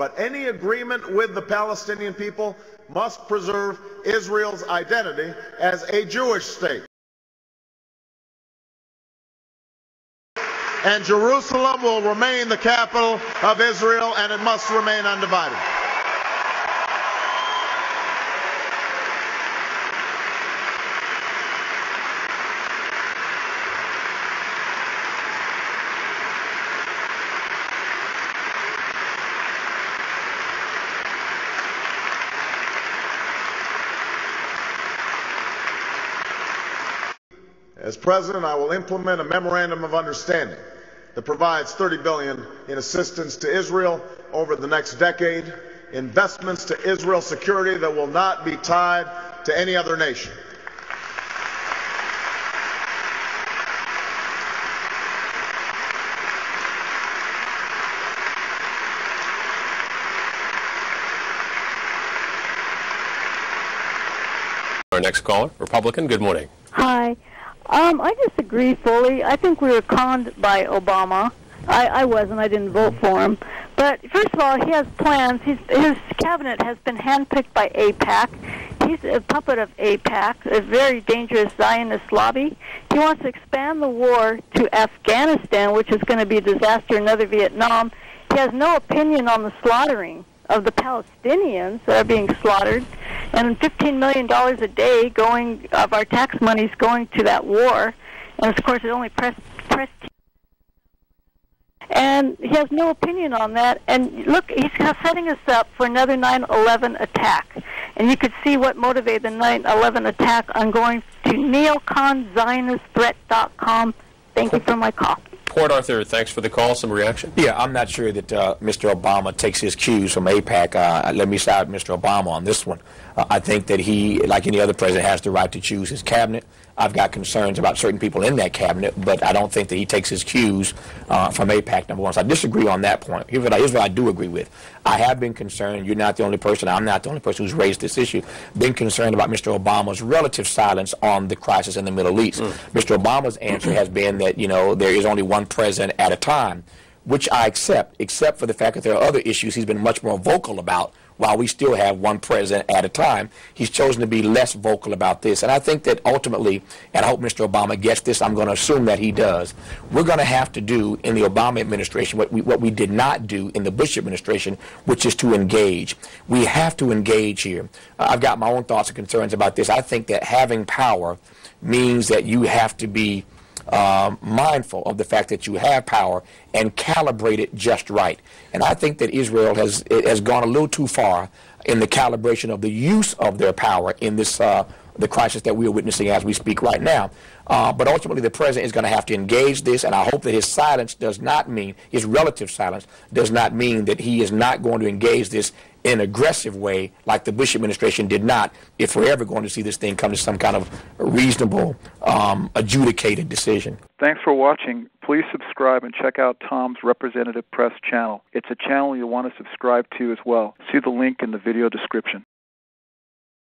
But any agreement with the Palestinian people must preserve Israel's identity as a Jewish state. And Jerusalem will remain the capital of Israel, and it must remain undivided. As president, I will implement a memorandum of understanding that provides $30 billion in assistance to Israel over the next decade, investments to Israel's security that will not be tied to any other nation. Our next caller, Republican, good morning. Hi. I disagree fully. I think we were conned by Obama. I wasn't. I didn't vote for him. But first of all, he has plans. His cabinet has been handpicked by AIPAC. He's a puppet of AIPAC, a very dangerous Zionist lobby. He wants to expand the war to Afghanistan, which is going to be a disaster, another Vietnam. He has no opinion on the slaughtering of the Palestinians that are being slaughtered, and $15 million a day going of our tax money is going to that war, and of course it only press. And he has no opinion on that. And look, he's setting us up for another 9/11 attack. And you could see what motivated the 9/11 attack on going to NeoconZionistThreat.com. Thank you for my call. Port Arthur, thanks for the call. Some reaction? Yeah, I'm not sure that Mr. Obama takes his cues from AIPAC. Let me side with Mr. Obama on this one. I think that he, like any other president, has the right to choose his cabinet. I've got concerns about certain people in that cabinet, but I don't think that he takes his cues from AIPAC, number one. So I disagree on that point. Here's what I do agree with. I have been concerned. You're not the only person. I'm not the only person who's raised this issue. Been concerned about Mr. Obama's relative silence on the crisis in the Middle East. Mr. Obama's answer has been that, you know, there is only one president at a time, which I accept, except for the fact that there are other issues he's been much more vocal about. While we still have one president at a time, he's chosen to be less vocal about this. And I think that ultimately, and I hope Mr. Obama gets this, I'm going to assume that he does, we're going to have to do in the Obama administration what we did not do in the Bush administration, which is to engage. We have to engage here. I've got my own thoughts and concerns about this. I think that having power means that you have to be mindful of the fact that you have power and calibrate it just right. And I think that Israel has gone a little too far in the calibration of the use of their power in this the crisis that we are witnessing as we speak right now. But ultimately, the president is going to have to engage this, and I hope that his silence does not mean, his relative silence does not mean that he is not going to engage this in an aggressive way like the Bush administration did not, if we're ever going to see this thing come to some kind of reasonable, adjudicated decision. Thanks for watching. Please subscribe and check out Tom's Representative Press channel. It's a channel you'll want to subscribe to as well. See the link in the video description.